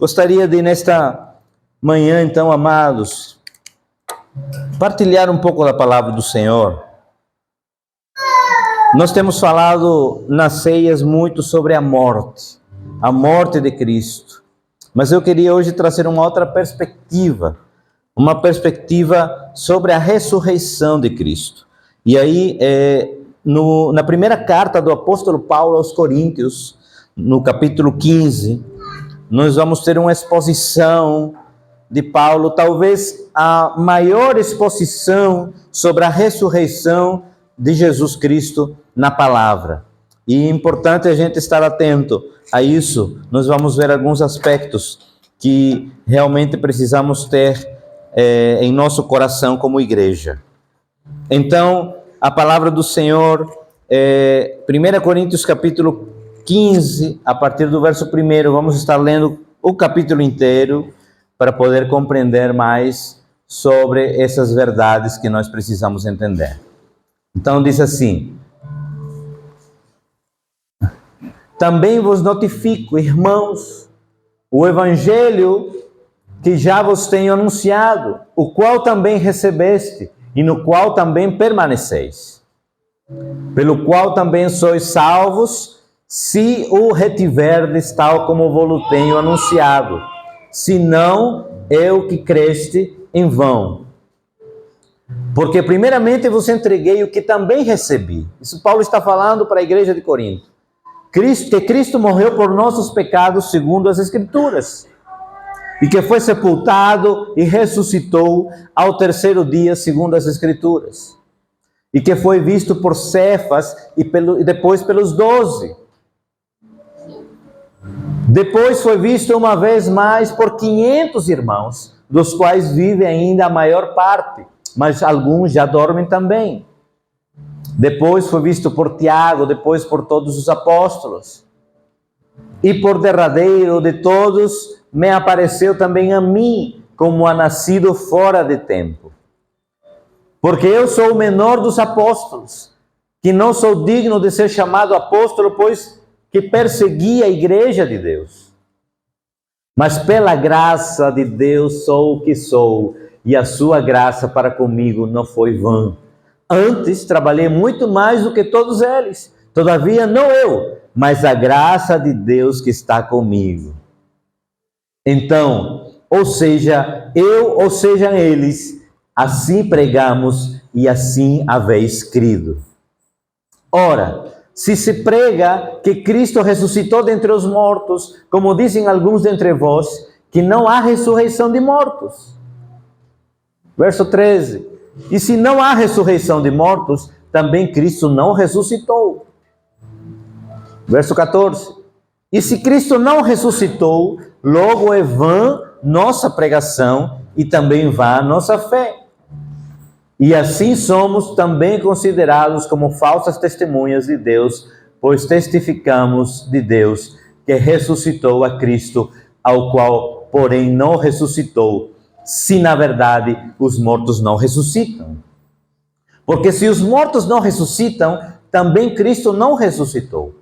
Gostaria de, nesta manhã, então, amados, partilhar um pouco da palavra do Senhor. Nós temos falado nas ceias muito sobre a morte de Cristo. Mas eu queria hoje trazer uma outra perspectiva, uma perspectiva sobre a ressurreição de Cristo. E aí, na primeira carta do apóstolo Paulo aos Coríntios, no capítulo 15, nós vamos ter uma exposição de Paulo, talvez a maior exposição sobre a ressurreição de Jesus Cristo na palavra. E é importante a gente estar atento a isso. Nós vamos ver alguns aspectos que realmente precisamos ter em nosso coração como igreja. Então, a palavra do Senhor, 1 Coríntios capítulo 15, a partir do verso 1, vamos estar lendo o capítulo inteiro para poder compreender mais sobre essas verdades que nós precisamos entender. Então diz assim: também vos notifico, irmãos, o evangelho que já vos tenho anunciado, o qual também recebeste e no qual também permaneceis, pelo qual também sois salvos, se o retiverdes tal como vos tenho anunciado, senão eu que creste em vão. Porque primeiramente vos entreguei o que também recebi. Isso Paulo está falando para a igreja de Corinto. Que Cristo morreu por nossos pecados segundo as Escrituras, e que foi sepultado e ressuscitou ao terceiro dia segundo as Escrituras, e que foi visto por Cefas e depois pelos 12. Depois foi visto uma vez mais por 500 irmãos, dos quais vive ainda a maior parte, mas alguns já dormem também. Depois foi visto por Tiago, depois por todos os apóstolos. E por derradeiro de todos, me apareceu também a mim, como a nascido fora de tempo. Porque eu sou o menor dos apóstolos, que não sou digno de ser chamado apóstolo, pois que persegui a igreja de Deus. Mas pela graça de Deus sou o que sou, e a sua graça para comigo não foi vã. Antes trabalhei muito mais do que todos eles. Todavia não eu, mas a graça de Deus que está comigo. Então, ou seja, eu ou sejam eles, assim pregamos e assim haveis crido. Ora, se se prega que Cristo ressuscitou dentre os mortos, como dizem alguns dentre vós, que não há ressurreição de mortos. Verso 13. E se não há ressurreição de mortos, também Cristo não ressuscitou. Verso 14. E se Cristo não ressuscitou, logo é vã nossa pregação e também vã nossa fé. E assim somos também considerados como falsas testemunhas de Deus, pois testificamos de Deus que ressuscitou a Cristo, ao qual, porém, não ressuscitou, se na verdade os mortos não ressuscitam. Porque se os mortos não ressuscitam, também Cristo não ressuscitou.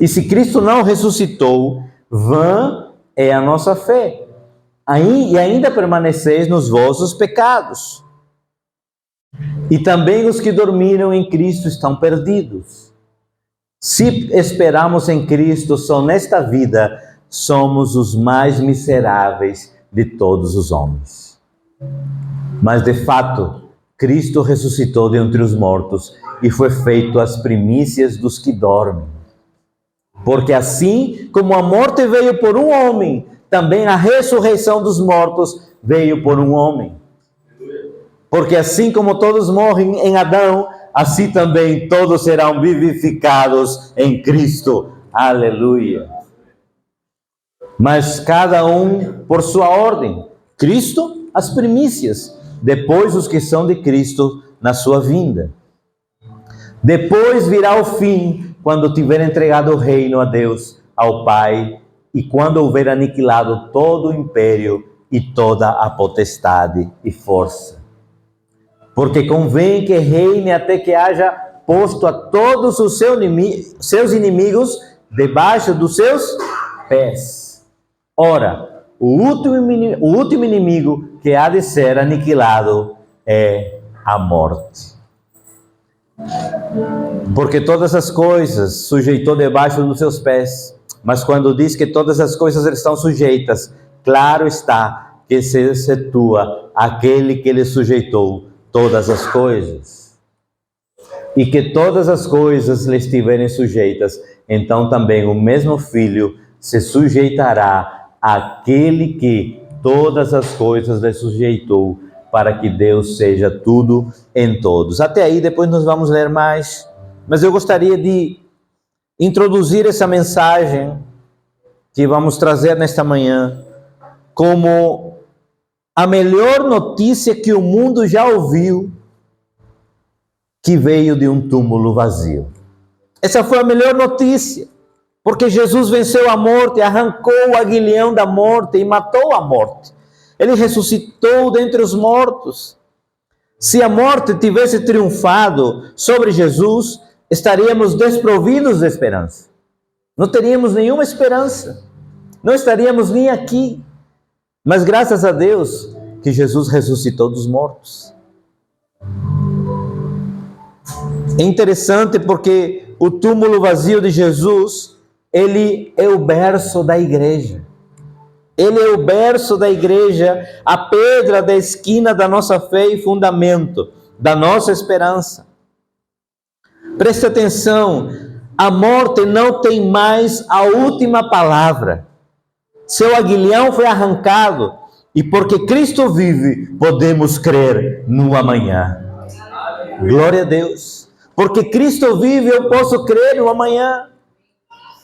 E se Cristo não ressuscitou, vã é a nossa fé, e ainda permaneceis nos vossos pecados. E também os que dormiram em Cristo estão perdidos. Se esperamos em Cristo só nesta vida, somos os mais miseráveis de todos os homens. Mas de fato, Cristo ressuscitou dentre os mortos e foi feito as primícias dos que dormem. Porque assim como a morte veio por um homem, também a ressurreição dos mortos veio por um homem. Porque assim como todos morrem em Adão, assim também todos serão vivificados em Cristo. Aleluia. Mas cada um por sua ordem. Cristo, as primícias. Depois os que são de Cristo na sua vinda. Depois virá o fim, quando tiver entregado o reino a Deus, ao Pai, e quando houver aniquilado todo o império e toda a potestade e força. Porque convém que reine até que haja posto a todos os seus inimigos debaixo dos seus pés. Ora, o último inimigo que há de ser aniquilado é a morte. Porque todas as coisas sujeitou debaixo dos seus pés. Mas quando diz que todas as coisas estão sujeitas, claro está que se excetua aquele que lhe sujeitou todas as coisas. E que todas as coisas lhe estiverem sujeitas, então também o mesmo Filho se sujeitará àquele que todas as coisas lhe sujeitou, para que Deus seja tudo em todos. Até aí, depois nós vamos ler mais. Mas eu gostaria de introduzir essa mensagem que vamos trazer nesta manhã como a melhor notícia que o mundo já ouviu, que veio de um túmulo vazio. Essa foi a melhor notícia, porque Jesus venceu a morte, arrancou o aguilhão da morte e matou a morte. Ele ressuscitou dentre os mortos. Se a morte tivesse triunfado sobre Jesus, estaríamos desprovidos de esperança. Não teríamos nenhuma esperança. Não estaríamos nem aqui. Mas graças a Deus que Jesus ressuscitou dos mortos. É interessante porque o túmulo vazio de Jesus, ele é o berço da igreja. Ele é o berço da igreja, a pedra da esquina da nossa fé e fundamento da nossa esperança. Preste atenção, a morte não tem mais a última palavra. Seu aguilhão foi arrancado e porque Cristo vive, podemos crer no amanhã. Glória a Deus. Porque Cristo vive, eu posso crer no amanhã.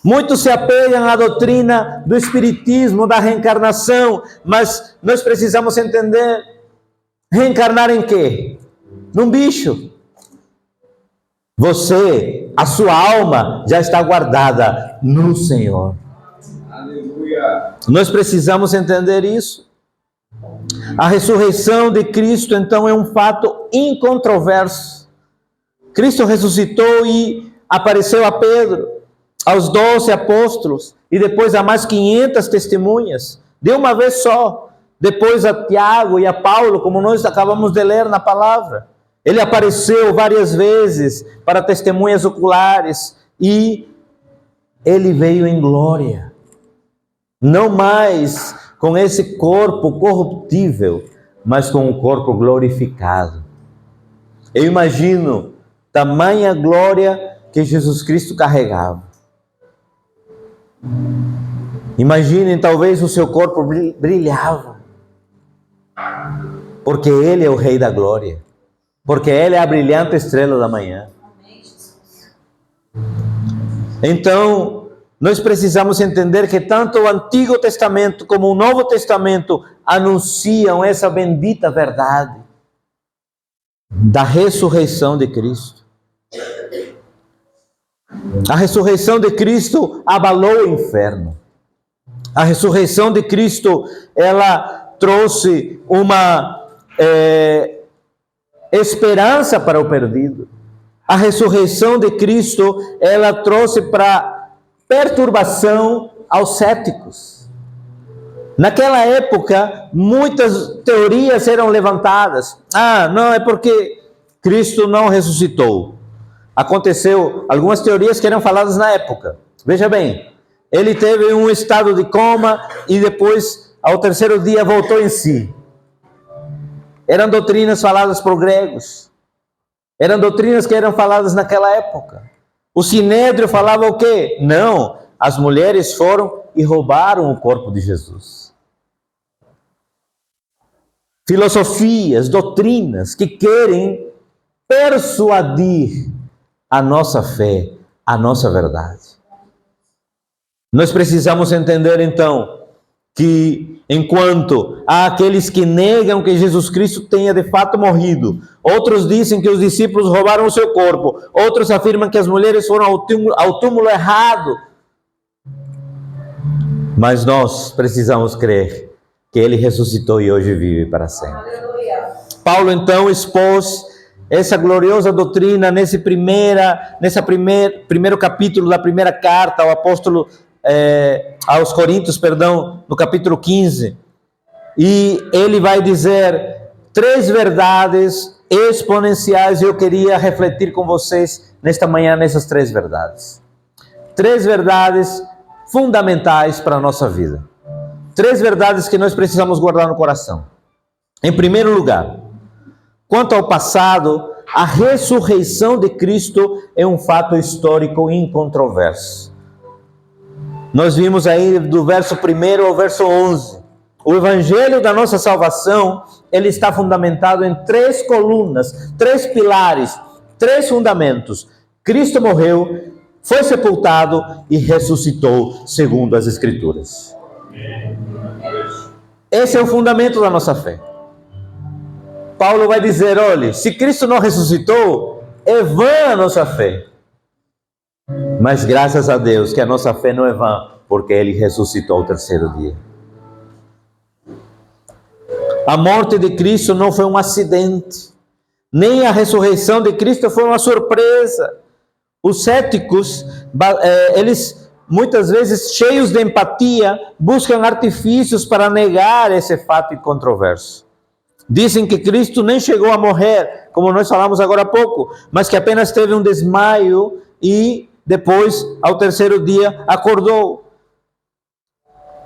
Muitos se apegam à doutrina do espiritismo, da reencarnação, mas nós precisamos entender, reencarnar em quê? Num bicho. Você, a sua alma já está guardada no Senhor. Aleluia. Nós precisamos entender isso. A ressurreição de Cristo, então, é um fato incontroverso. Cristo ressuscitou e apareceu a Pedro, aos 12 apóstolos, e depois a mais 500 testemunhas, de uma vez só, depois a Tiago e a Paulo, como nós acabamos de ler na palavra. Ele apareceu várias vezes para testemunhas oculares, e ele veio em glória, não mais com esse corpo corruptível, mas com um corpo glorificado. Eu imagino tamanha glória que Jesus Cristo carregava. Imaginem, talvez o seu corpo brilhava, porque Ele é o Rei da Glória, porque Ele é a brilhante estrela da manhã. Então, nós precisamos entender que tanto o Antigo Testamento como o Novo Testamento anunciam essa bendita verdade da ressurreição de Cristo. A ressurreição de Cristo abalou o inferno. A ressurreição de Cristo, ela trouxe uma esperança para o perdido. A ressurreição de Cristo, ela trouxe para perturbação aos céticos. Naquela época, muitas teorias eram levantadas. Não, é porque Cristo não ressuscitou. Aconteceu algumas teorias que eram faladas na época. Veja bem, ele teve um estado de coma e depois, ao terceiro dia, voltou em si. Eram doutrinas faladas por gregos. Eram doutrinas que eram faladas naquela época. O Sinédrio falava o quê? Não, as mulheres foram e roubaram o corpo de Jesus. Filosofias, doutrinas que querem persuadir a nossa fé, a nossa verdade. Nós precisamos entender então que enquanto há aqueles que negam que Jesus Cristo tenha de fato morrido, outros dizem que os discípulos roubaram o seu corpo, outros afirmam que as mulheres foram ao túmulo errado, mas nós precisamos crer que Ele ressuscitou e hoje vive para sempre. Aleluia. Paulo então expôs essa gloriosa doutrina nesse primeiro capítulo da primeira carta ao apóstolo aos Coríntios, perdão, no capítulo 15, e ele vai dizer 3 verdades exponenciais, e eu queria refletir com vocês nesta manhã nessas 3 verdades. 3 verdades fundamentais para a nossa vida. 3 verdades que nós precisamos guardar no coração. Em primeiro lugar, quanto ao passado, a ressurreição de Cristo é um fato histórico incontroverso. Nós vimos aí do verso 1 ao verso 11. O evangelho da nossa salvação, ele está fundamentado em 3 colunas, 3 pilares, 3 fundamentos. Cristo morreu, foi sepultado e ressuscitou segundo as Escrituras. Esse é o fundamento da nossa fé. Paulo vai dizer, olha, se Cristo não ressuscitou, é vã a nossa fé. Mas graças a Deus que a nossa fé não é vã, porque Ele ressuscitou ao 3º dia. A morte de Cristo não foi um acidente, nem a ressurreição de Cristo foi uma surpresa. Os céticos, eles muitas vezes cheios de empatia, buscam artifícios para negar esse fato incontroverso. Dizem que Cristo nem chegou a morrer, como nós falamos agora há pouco, mas que apenas teve um desmaio e depois, ao 3º dia, acordou.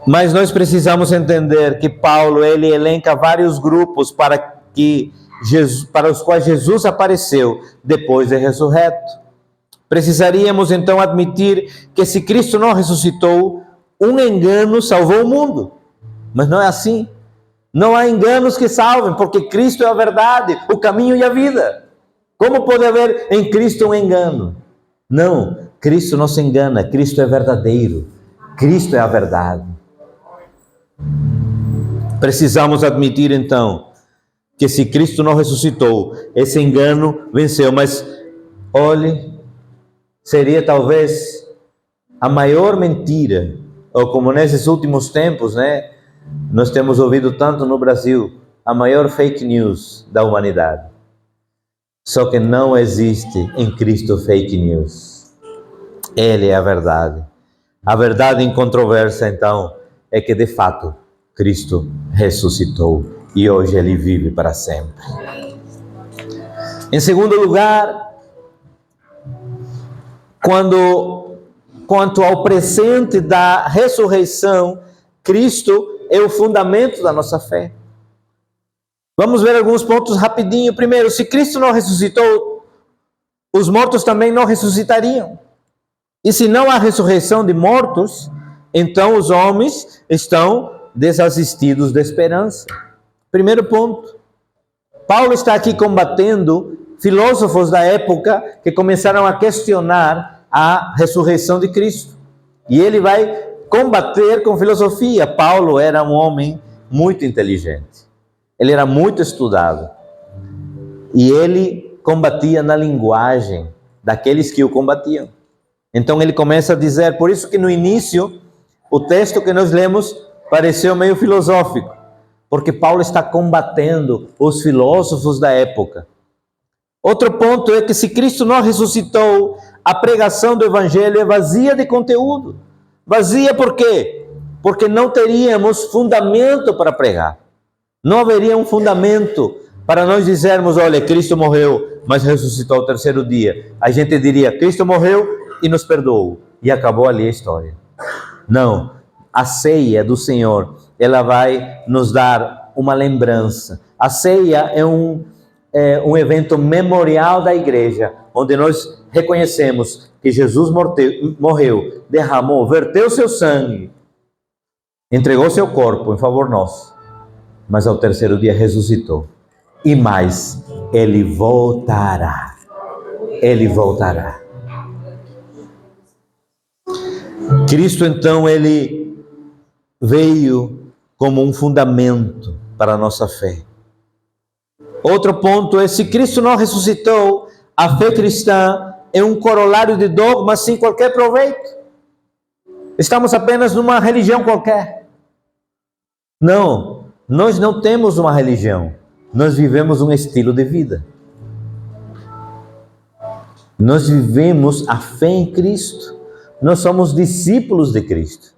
Mas nós precisamos entender que Paulo, ele elenca vários grupos para os quais Jesus apareceu depois de ressurreto. Precisaríamos então admitir que se Cristo não ressuscitou, um engano salvou o mundo. Mas não é assim. Não há enganos que salvem, porque Cristo é a verdade, o caminho e a vida. Como pode haver em Cristo um engano? Não, Cristo não se engana, Cristo é verdadeiro. Cristo é a verdade. Precisamos admitir então que se Cristo não ressuscitou, esse engano venceu. Mas olhe, seria talvez a maior mentira, ou como nesses últimos tempos, né? Nós temos ouvido tanto no Brasil, a maior fake news da humanidade. Só que não existe em Cristo fake news. Ele é a verdade. A verdade incontroversa, então, é que de fato Cristo ressuscitou e hoje Ele vive para sempre. Em segundo lugar, quanto ao presente da ressurreição, Cristo é o fundamento da nossa fé. Vamos ver alguns pontos rapidinho. Primeiro, se Cristo não ressuscitou, os mortos também não ressuscitariam. E se não há ressurreição de mortos, então os homens estão desassistidos de esperança. Primeiro ponto. Paulo está aqui combatendo filósofos da época que começaram a questionar a ressurreição de Cristo. E ele vai combater com filosofia. Paulo era um homem muito inteligente. Ele era muito estudado. E ele combatia na linguagem daqueles que o combatiam. Então ele começa a dizer, por isso que no início, o texto que nós lemos pareceu meio filosófico, porque Paulo está combatendo os filósofos da época. Outro ponto é que se Cristo não ressuscitou, a pregação do Evangelho é vazia de conteúdo. Vazia por quê? Porque não teríamos fundamento para pregar. Não haveria um fundamento para nós dizermos, olha, Cristo morreu, mas ressuscitou ao 3º dia. A gente diria, Cristo morreu e nos perdoou. E acabou ali a história. Não. A ceia do Senhor, ela vai nos dar uma lembrança. A ceia é um evento memorial da igreja, onde nós reconhecemos que Jesus morreu, derramou, verteu seu sangue, entregou seu corpo em favor nosso, mas ao 3º dia ressuscitou. E mais, Ele voltará. Ele voltará. Cristo, então, Ele veio como um fundamento para a nossa fé. Outro ponto é, se Cristo não ressuscitou, a fé cristã é um corolário de dogmas sem qualquer proveito. Estamos apenas numa religião qualquer. Não, nós não temos uma religião. Nós vivemos um estilo de vida. Nós vivemos a fé em Cristo. nós somos discípulos de Cristo.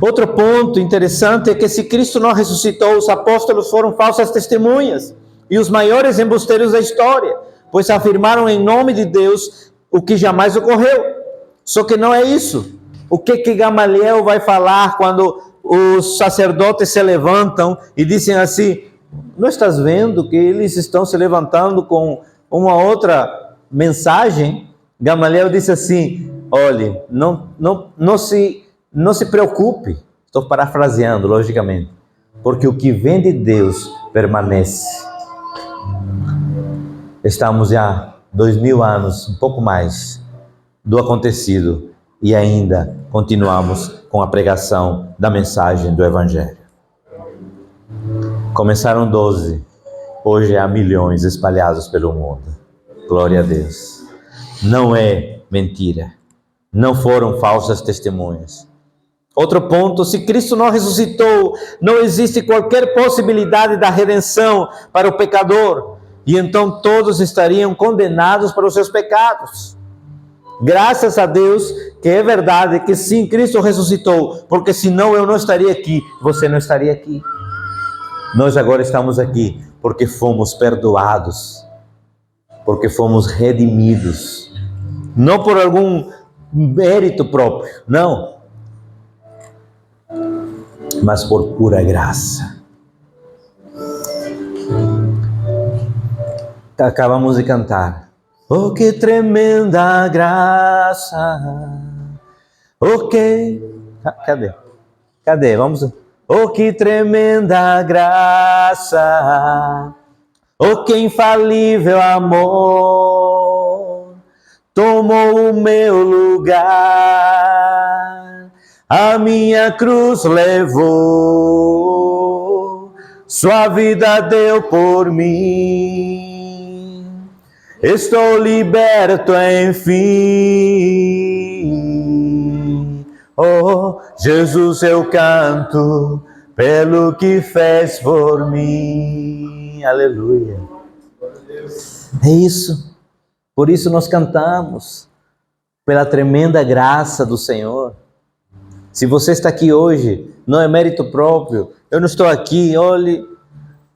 Outro ponto interessante é que se Cristo não ressuscitou, os apóstolos foram falsas testemunhas e os maiores embusteiros da história, pois afirmaram em nome de Deus o que jamais ocorreu. Só que não é isso. O que Gamaliel vai falar quando os sacerdotes se levantam e dizem assim: não estás vendo que eles estão se levantando com uma outra mensagem? Gamaliel disse assim: olhe, não se preocupe, estou parafraseando logicamente, porque o que vem de Deus permanece. Estamos já 2000 anos, um pouco mais, do acontecido, e ainda continuamos com a pregação da mensagem do Evangelho. Começaram 12, hoje há milhões espalhados pelo mundo. Glória a Deus. Não é mentira, não foram falsas testemunhas. Outro ponto: se Cristo não ressuscitou, não existe qualquer possibilidade da redenção para o pecador, e então todos estariam condenados para os seus pecados. Graças a Deus que é verdade que sim, Cristo ressuscitou, porque senão eu não estaria aqui, você não estaria aqui. Nós agora estamos aqui porque fomos perdoados, porque fomos redimidos, não por algum mérito próprio, não, mas por pura graça. Acabamos de cantar: oh, que tremenda graça! Oh, que... Cadê? Vamos... Oh, que tremenda graça! Oh, que infalível amor! Tomou o meu lugar, a minha cruz levou, sua vida deu por mim. Estou liberto, enfim. Oh, Jesus, eu canto pelo que fez por mim. Aleluia. É isso. Por isso nós cantamos, pela tremenda graça do Senhor. Se você está aqui hoje, não é mérito próprio. Eu não estou aqui, olhe,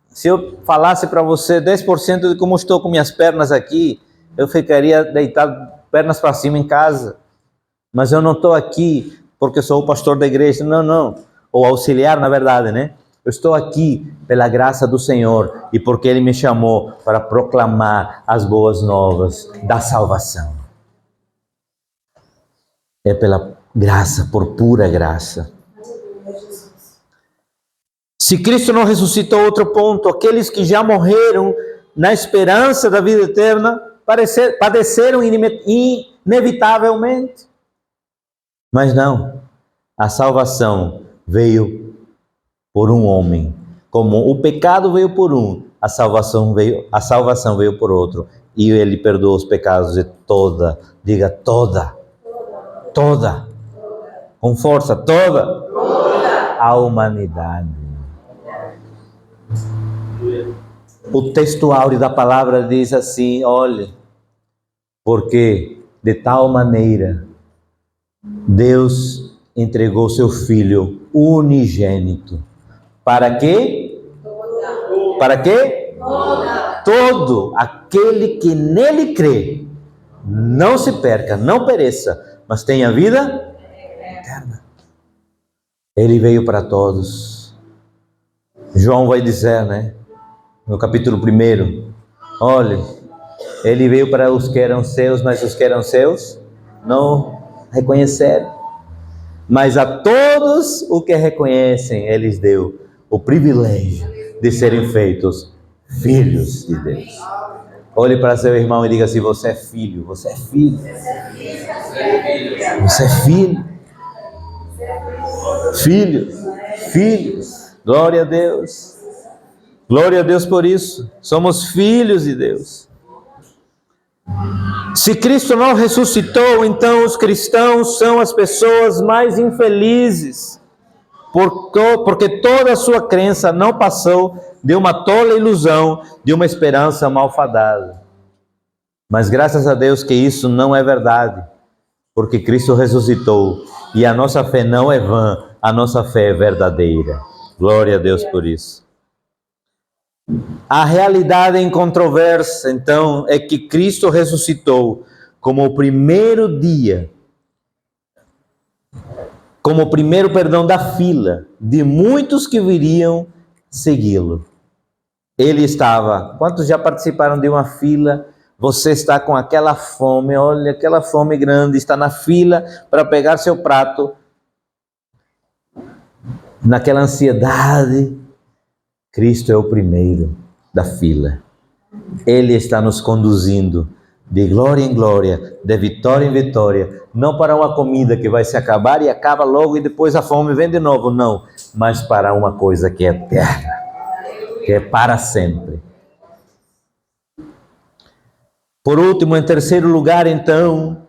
se eu falasse para você 10% de como estou com minhas pernas aqui, eu ficaria deitado, pernas para cima em casa. Mas eu não estou aqui porque sou o pastor da igreja, não. Ou auxiliar, na verdade, né? Eu estou aqui pela graça do Senhor e porque Ele me chamou para proclamar as boas novas da salvação. É pela graça, por pura graça. Se Cristo não ressuscitou, outro ponto: aqueles que já morreram na esperança da vida eterna padeceram inevitavelmente. Mas não, a salvação veio por um homem. Como o pecado veio por um, a salvação veio por outro. E Ele perdoou os pecados de toda, diga toda, com força, toda a humanidade. O texto áureo da palavra diz assim: olhe, porque de tal maneira Deus entregou seu Filho unigênito. Para quê? Para quê? Todo aquele que nele crê não se perca, não pereça, mas tenha vida eterna. Ele veio para todos. João vai dizer, né? No capítulo 1, olha, Ele veio para os que eram seus, mas os que eram seus não reconheceram. Mas a todos os que reconhecem, Ele lhes deu o privilégio de serem feitos filhos de Deus. Olhe para seu irmão e diga assim: você é filho, você é filho. Você é filho. Filhos. Glória a Deus. Glória a Deus por isso. Somos filhos de Deus. Se Cristo não ressuscitou, então os cristãos são as pessoas mais infelizes, porque toda a sua crença não passou de uma tola ilusão, de uma esperança malfadada. Mas graças a Deus que isso não é verdade, porque Cristo ressuscitou e a nossa fé não é vã, a nossa fé é verdadeira. Glória a Deus por isso. A realidade incontroversa, então, é que Cristo ressuscitou como o primeiro dia, como o primeiro, da fila de muitos que viriam segui-lo. Ele estava, quantos já participaram de uma fila? Você está com aquela fome, olha, aquela fome grande, está na fila para pegar seu prato, naquela ansiedade. Cristo é o primeiro da fila. Ele está nos conduzindo de glória em glória, de vitória em vitória, não para uma comida que vai se acabar e acaba logo e depois a fome vem de novo, não, mas para uma coisa que é eterna, que é para sempre. Por último, em terceiro lugar, então,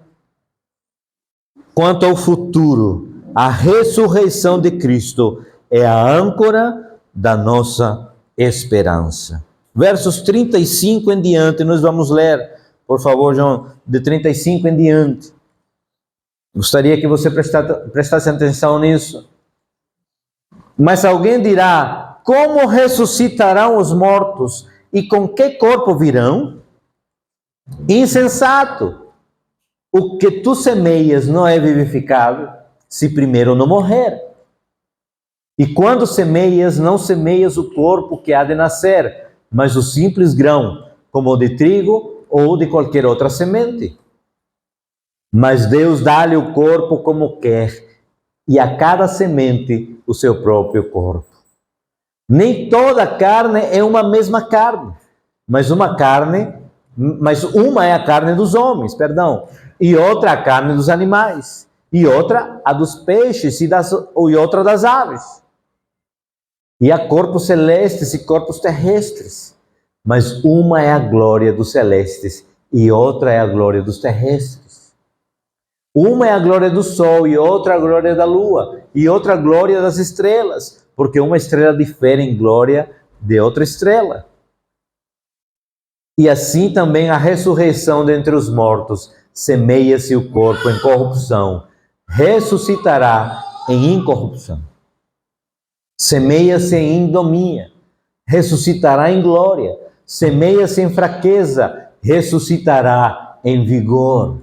quanto ao futuro, a ressurreição de Cristo é a âncora da nossa esperança. Versos 35 em diante, nós vamos ler, por favor, João, de 35 em diante. Gostaria que você prestasse atenção nisso. Mas alguém dirá: como ressuscitarão os mortos e com que corpo virão? Insensato! O que tu semeias não é vivificado se primeiro não morrer. E quando semeias, não semeias o corpo que há de nascer, mas o simples grão, como o de trigo ou de qualquer outra semente. Mas Deus dá-lhe o corpo como quer, e a cada semente o seu próprio corpo. Nem toda carne é uma mesma carne, mas uma é a carne dos homens, e outra a carne dos animais, e outra a dos peixes e outra das aves. E há corpos celestes e corpos terrestres, mas uma é a glória dos celestes e outra é a glória dos terrestres. Uma é a glória do sol e outra a glória da lua, e outra a glória das estrelas, porque uma estrela difere em glória de outra estrela. E assim também a ressurreição dentre os mortos, semeia-se o corpo em corrupção, ressuscitará em incorrupção. Semeia-se em indomia, ressuscitará em glória. Semeia-se em fraqueza, ressuscitará em vigor.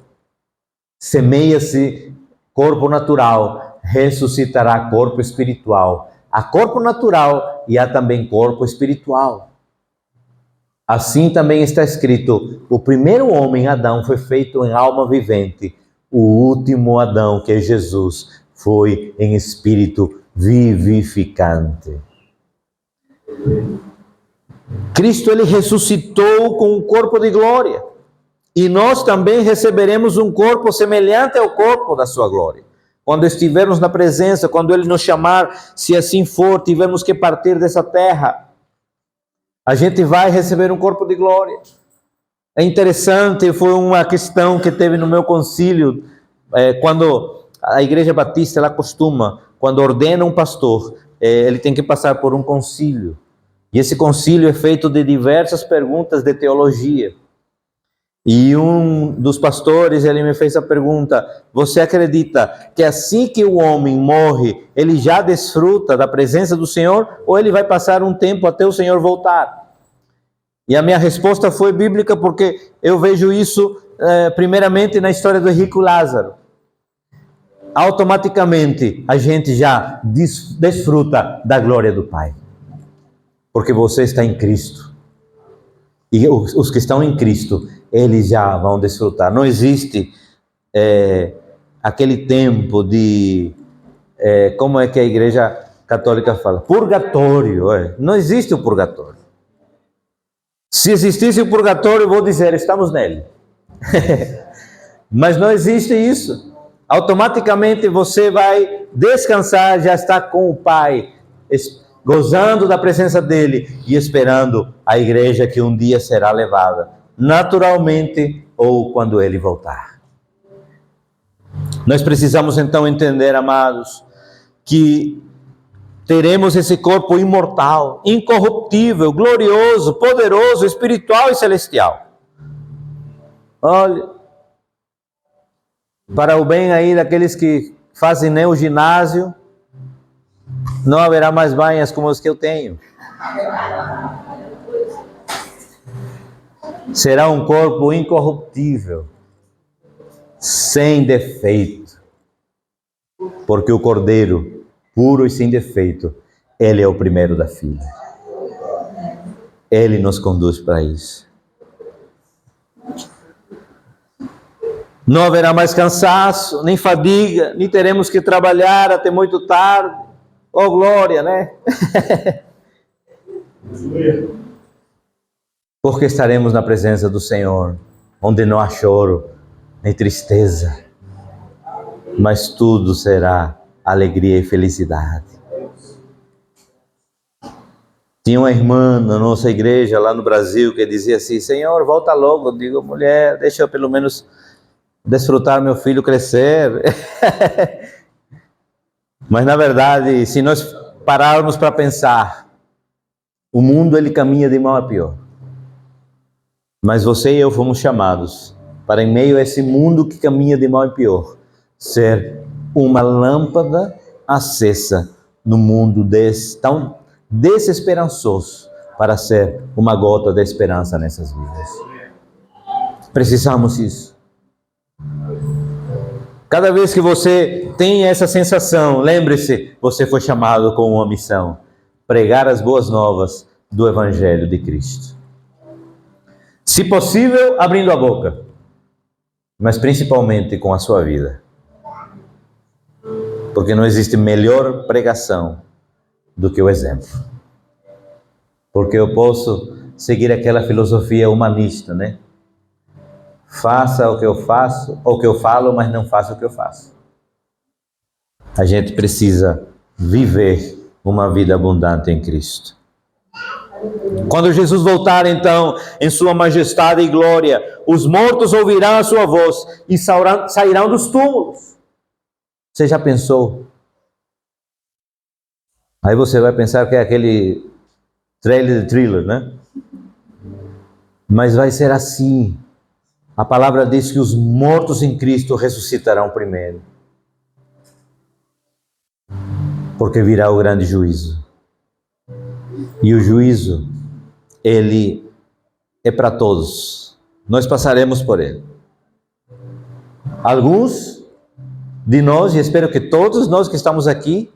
Semeia-se corpo natural, ressuscitará corpo espiritual. Há corpo natural e há também corpo espiritual. Assim também está escrito: o primeiro homem, Adão, foi feito em alma vivente. O último Adão, que é Jesus, foi em espírito vivificante. Cristo, ele ressuscitou com um corpo de glória. E nós também receberemos um corpo semelhante ao corpo da sua glória. Quando estivermos na presença, quando ele nos chamar, se assim for, tivermos que partir dessa terra, a gente vai receber um corpo de glória. É interessante, foi uma questão que teve no meu concílio, quando a Igreja Batista, ela costuma, quando ordena um pastor, ele tem que passar por um concílio. E esse concílio é feito de diversas perguntas de teologia. E um dos pastores, ele me fez a pergunta: você acredita que assim que o homem morre, ele já desfruta da presença do Senhor, ou ele vai passar um tempo até o Senhor voltar? E a minha resposta foi bíblica, porque eu vejo isso primeiramente na história do rico Lázaro. Automaticamente a gente já desfruta da glória do Pai, porque você está em Cristo. E os que estão em Cristo, eles já vão desfrutar. Não existe aquele tempo de, como é que a Igreja Católica fala? Purgatório. Não existe o purgatório. Se existisse o purgatório, eu vou dizer, estamos nele. Mas não existe isso. Automaticamente você vai descansar, já está com o Pai, gozando da presença dele e esperando a igreja que um dia será levada, naturalmente ou quando ele voltar. Nós precisamos então entender, amados, que teremos esse corpo imortal, incorruptível, glorioso, poderoso, espiritual e celestial. Olha, para o bem aí daqueles que fazem nem o ginásio, não haverá mais banhas como os que eu tenho. Será um corpo incorruptível, sem defeito, porque o Cordeiro, puro e sem defeito, ele é o primeiro da fila. Ele nos conduz para isso. Não haverá mais cansaço, nem fadiga, nem teremos que trabalhar até muito tarde. Oh, glória, né? Porque estaremos na presença do Senhor, onde não há choro, nem tristeza, mas tudo será alegria e felicidade. Tinha uma irmã na nossa igreja lá no Brasil que dizia assim: Senhor, volta logo. Eu digo: mulher, deixa eu pelo menos desfrutar meu filho crescer. Mas na verdade, se nós pararmos para pensar, o mundo ele caminha de mal a pior. Mas você e eu fomos chamados para, em meio a esse mundo que caminha de mal a pior, ser uma lâmpada acesa no mundo tão desesperançoso, para ser uma gota de esperança nessas vidas. Precisamos disso. Cada vez que você tem essa sensação, lembre-se, você foi chamado com uma missão: pregar as boas novas do Evangelho de Cristo. Se possível, abrindo a boca, mas principalmente com a sua vida. Porque não existe melhor pregação do que o exemplo. Porque eu posso seguir aquela filosofia humanista, né? Faça o que eu faço, ou o que eu falo, mas não faça o que eu faço. A gente precisa viver uma vida abundante em Cristo. Quando Jesus voltar, então, em sua majestade e glória, os mortos ouvirão a sua voz e sairão dos túmulos. Você já pensou? Aí você vai pensar que é aquele trailer de thriller, né? Mas vai ser assim. A palavra diz que os mortos em Cristo ressuscitarão primeiro. Porque virá o grande juízo. E o juízo, ele é para todos. Nós passaremos por ele. Alguns de nós, e espero que todos nós que estamos aqui,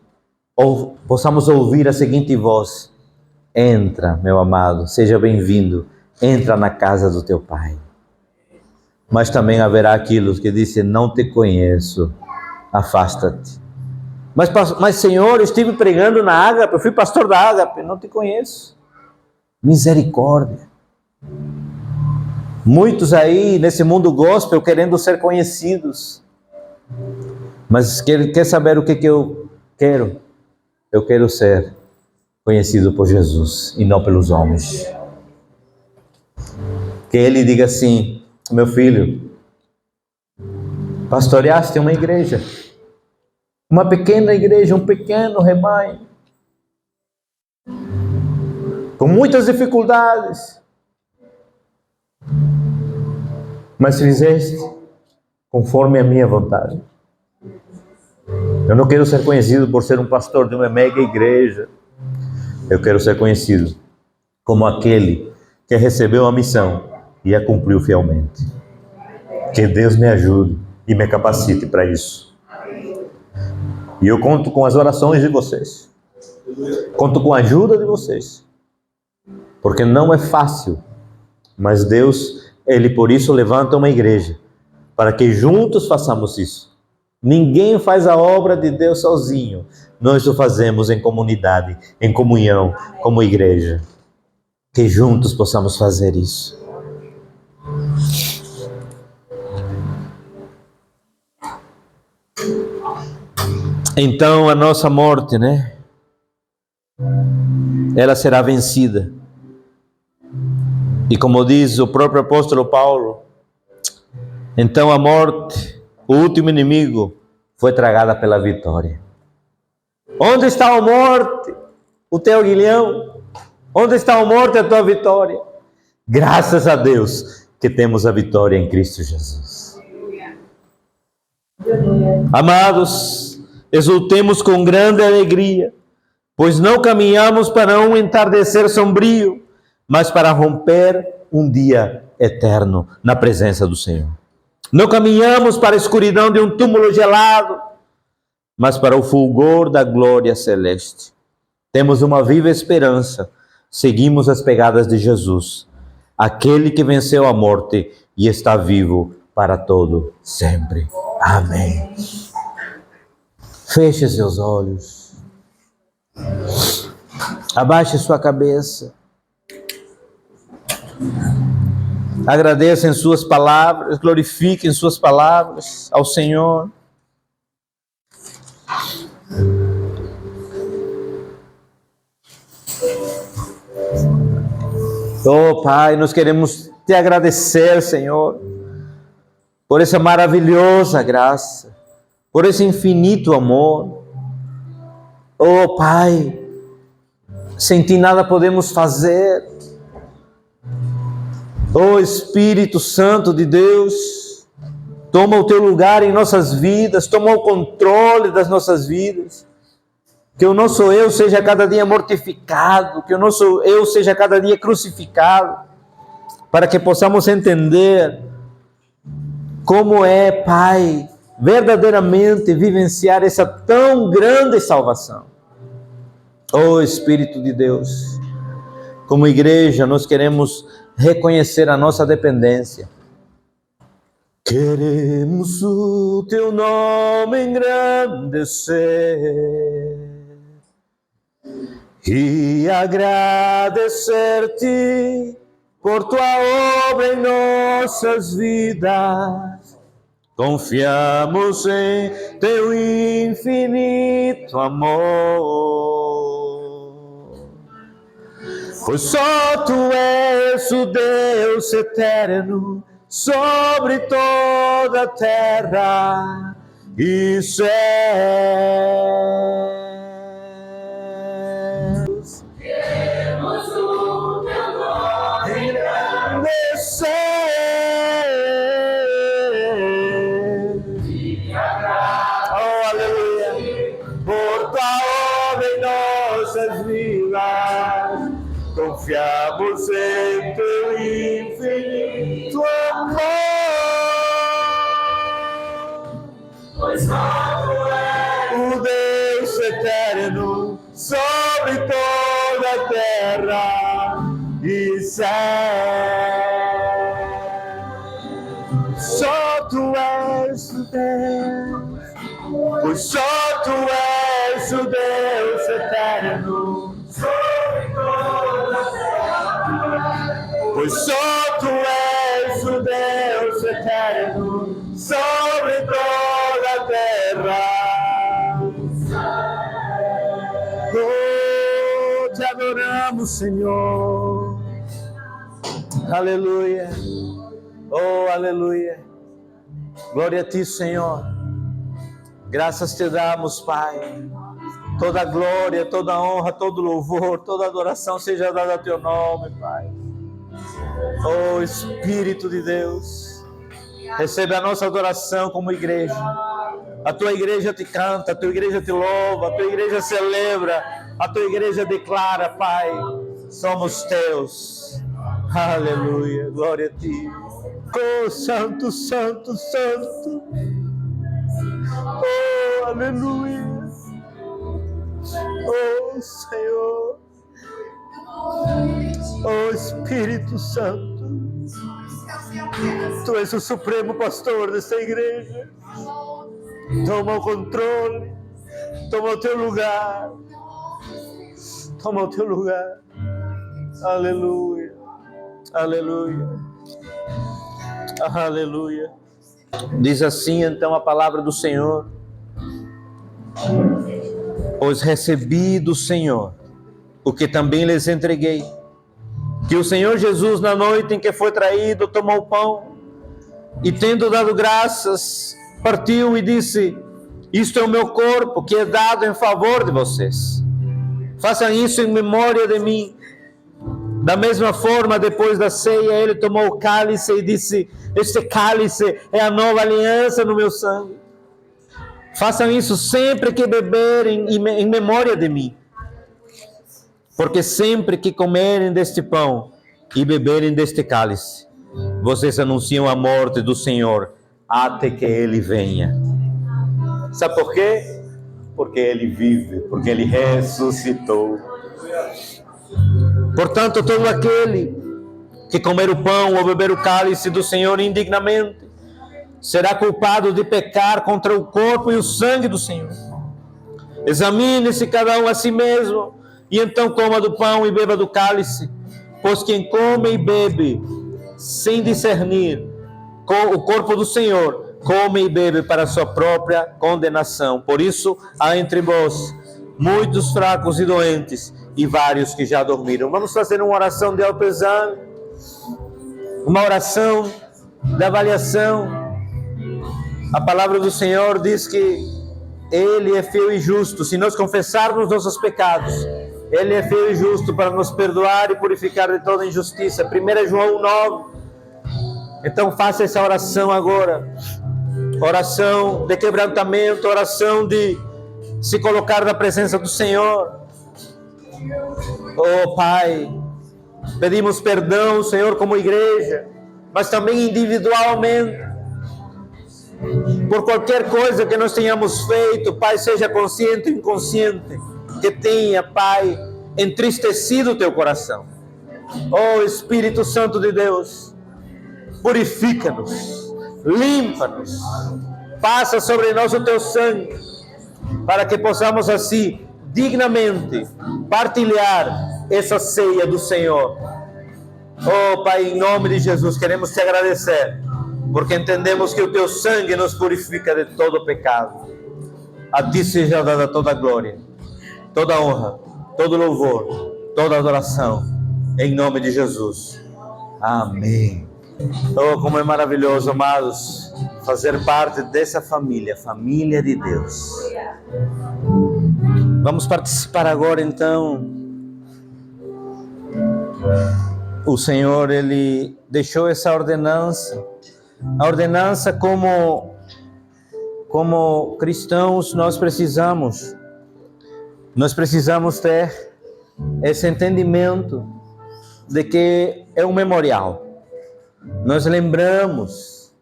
possamos ouvir a seguinte voz: entra, meu amado, seja bem-vindo, entra na casa do teu Pai. Mas também haverá aqueles que dizem: não te conheço, afasta-te. Mas Senhor, eu estive pregando na Ágape, eu fui pastor da Ágape, não te conheço. Misericórdia. Muitos aí nesse mundo gospel querendo ser conhecidos. Mas quer saber o que eu quero? Eu quero ser conhecido por Jesus e não pelos homens. Que ele diga assim: meu filho, pastoreaste uma igreja. Uma pequena igreja, um pequeno rebanho, com muitas dificuldades, mas fizeste conforme a minha vontade. Eu não quero ser conhecido por ser um pastor de uma mega igreja. Eu quero ser conhecido como aquele que recebeu a missão e a cumpriu fielmente. Que Deus me ajude e me capacite para isso. E eu conto com as orações de vocês. Conto com a ajuda de vocês. Porque não é fácil. Mas Deus, Ele por isso levanta uma igreja. Para que juntos façamos isso. Ninguém faz a obra de Deus sozinho. Nós o fazemos em comunidade, em comunhão, como igreja. Que juntos possamos fazer isso. Então a nossa morte, né? Ela será vencida. E como diz o próprio apóstolo Paulo, então a morte, o último inimigo, foi tragada pela vitória. Onde está a morte? O teu aguilhão? Onde está a morte? A tua vitória? Graças a Deus que temos a vitória em Cristo Jesus. Amados, exultemos com grande alegria, pois não caminhamos para um entardecer sombrio, mas para romper um dia eterno na presença do Senhor. Não caminhamos para a escuridão de um túmulo gelado, mas para o fulgor da glória celeste. Temos uma viva esperança, seguimos as pegadas de Jesus, aquele que venceu a morte e está vivo para todo sempre. Amém. Feche seus olhos. Abaixe sua cabeça. Agradeça em suas palavras, glorifique em suas palavras ao Senhor. Oh, Pai, nós queremos te agradecer, Senhor, por essa maravilhosa graça, por esse infinito amor. Oh, Pai, sem ti nada podemos fazer. Oh, Espírito Santo de Deus, toma o teu lugar em nossas vidas, toma o controle das nossas vidas. Que o nosso eu seja cada dia mortificado, que o nosso eu seja cada dia crucificado, para que possamos entender como é, Pai, verdadeiramente vivenciar essa tão grande salvação. Oh, Espírito de Deus, como igreja nós queremos reconhecer a nossa dependência. Queremos o teu nome engrandecer e agradecer-te por tua obra em nossas vidas. Confiamos em teu infinito amor, pois só tu és o Deus eterno sobre toda a terra e céus. Queremos o teu nome engrandecer e agradecer, oh, aleluia, por tua obra em nossas vidas. Confiamos em teu infinito amor, pois só tu és o Deus eterno sobre toda a terra e céu. Só tu és o Deus, pois só tu és o Deus eterno sobre toda a terra, pois só tu és o Deus eterno sobre toda a terra. Oh, te adoramos, Senhor. Aleluia. Oh, aleluia. Glória a ti, Senhor. Graças te damos, Pai. Toda glória, toda honra, todo louvor, toda adoração seja dada ao teu nome, Pai. Oh, Espírito de Deus, recebe a nossa adoração como igreja. A tua igreja te canta, a tua igreja te louva, a tua igreja celebra, a tua igreja declara, Pai, somos teus. Aleluia, glória a ti. Oh, santo, santo, santo. Oh, aleluia. Oh, Senhor. Oh, Espírito Santo. Tu és o supremo pastor desta igreja. Toma o controle. Toma o teu lugar. Toma o teu lugar. Aleluia. Aleluia. Aleluia. Diz assim então a palavra do Senhor: pois recebi do Senhor o que também lhes entreguei, que o Senhor Jesus, na noite em que foi traído, tomou o pão e, tendo dado graças, partiu e disse: isto é o meu corpo, que é dado em favor de vocês. Façam isso em memória de mim. Da mesma forma, depois da ceia, ele tomou o cálice e disse: este cálice é a nova aliança no meu sangue. Façam isso sempre que beberem em memória de mim. Porque sempre que comerem deste pão e beberem deste cálice, vocês anunciam a morte do Senhor até que Ele venha. Sabe por quê? Porque Ele vive, porque Ele ressuscitou. Portanto, todo aquele que comer o pão ou beber o cálice do Senhor indignamente será culpado de pecar contra o corpo e o sangue do Senhor. Examine-se cada um a si mesmo, e então coma do pão e beba do cálice, pois quem come e bebe sem discernir o corpo do Senhor, come e bebe para a sua própria condenação. Por isso, há entre vós muitos fracos e doentes, e vários que já dormiram. Vamos fazer uma oração de autoexame, uma oração de avaliação. A palavra do Senhor diz que Ele é fiel e justo. Se nós confessarmos nossos pecados, Ele é fiel e justo para nos perdoar e purificar de toda injustiça. 1 João 9. Então faça essa oração agora. Oração de quebrantamento, oração de se colocar na presença do Senhor. Oh Pai, pedimos perdão, Senhor, como igreja, mas também individualmente, por qualquer coisa que nós tenhamos feito, Pai, seja consciente ou inconsciente, que tenha, Pai, entristecido o teu coração. Oh Espírito Santo de Deus, purifica-nos, limpa-nos, passa sobre nós o teu sangue, para que possamos assim, dignamente, partilhar essa ceia do Senhor. Oh Pai, em nome de Jesus, queremos te agradecer, porque entendemos que o teu sangue nos purifica de todo pecado. A ti seja dada toda a glória, toda a honra, todo louvor, toda adoração, em nome de Jesus. Amém. Oh, como é maravilhoso, amados, fazer parte dessa família, família de Deus. Vamos participar agora, então. O Senhor, Ele deixou essa ordenança. A ordenança como cristãos nós precisamos ter esse entendimento de que é um memorial. Nós lembramos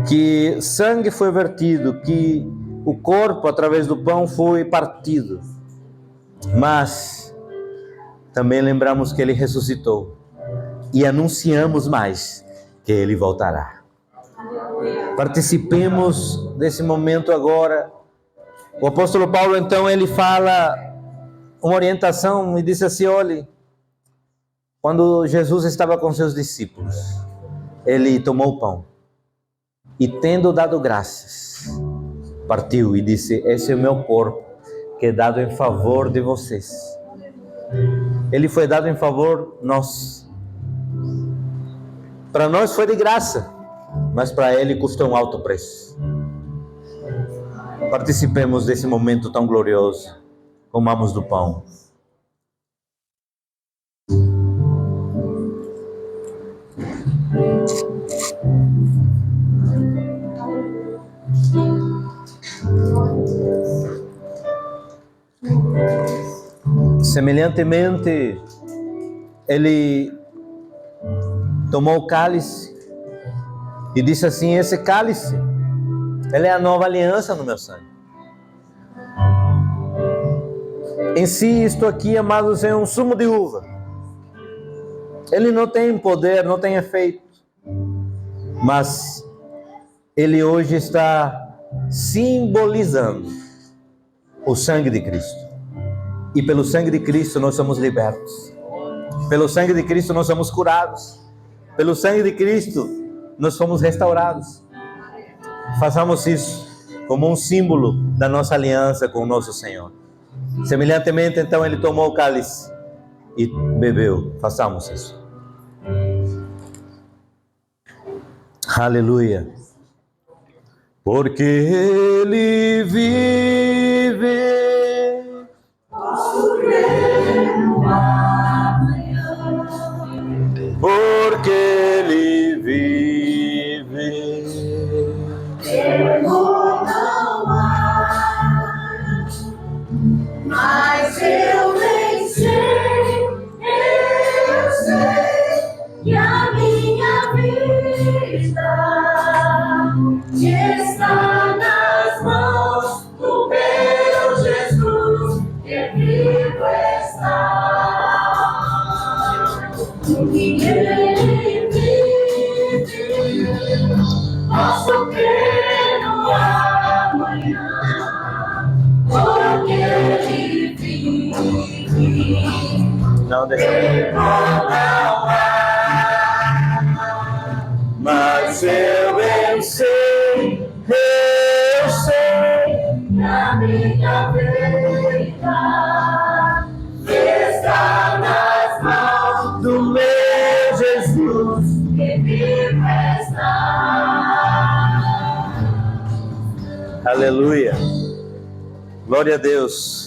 que sangue foi vertido, que o corpo através do pão foi partido, mas também lembramos que Ele ressuscitou e anunciamos mais que Ele voltará. Participemos desse momento agora. O apóstolo Paulo, então, ele fala uma orientação e diz assim: olhe, quando Jesus estava com seus discípulos, ele tomou o pão e, tendo dado graças, partiu e disse: esse é o meu corpo, que é dado em favor de vocês. Ele foi dado em favor nós. Para nós foi de graça, mas para Ele custou um alto preço. Participemos desse momento tão glorioso. Comamos do pão. Semelhantemente, Ele tomou o cálice e disse assim: esse cálice, ele é a nova aliança no meu sangue. Em si, isto aqui, amados, é um sumo de uva. Ele não tem poder, não tem efeito, mas ele hoje está simbolizando o sangue de Cristo. E pelo sangue de Cristo nós somos libertos. Pelo sangue de Cristo nós somos curados. Pelo sangue de Cristo nós fomos restaurados. Façamos isso como um símbolo da nossa aliança com o nosso Senhor. Semelhantemente, então, ele tomou o cálice e bebeu. Façamos isso. Aleluia. Porque Ele vive, posso crer no amanhã. Não deixa. Mas eu sei, na minha vida está nas mãos do meu Jesus. que vivo está. Aleluia. Glória a Deus.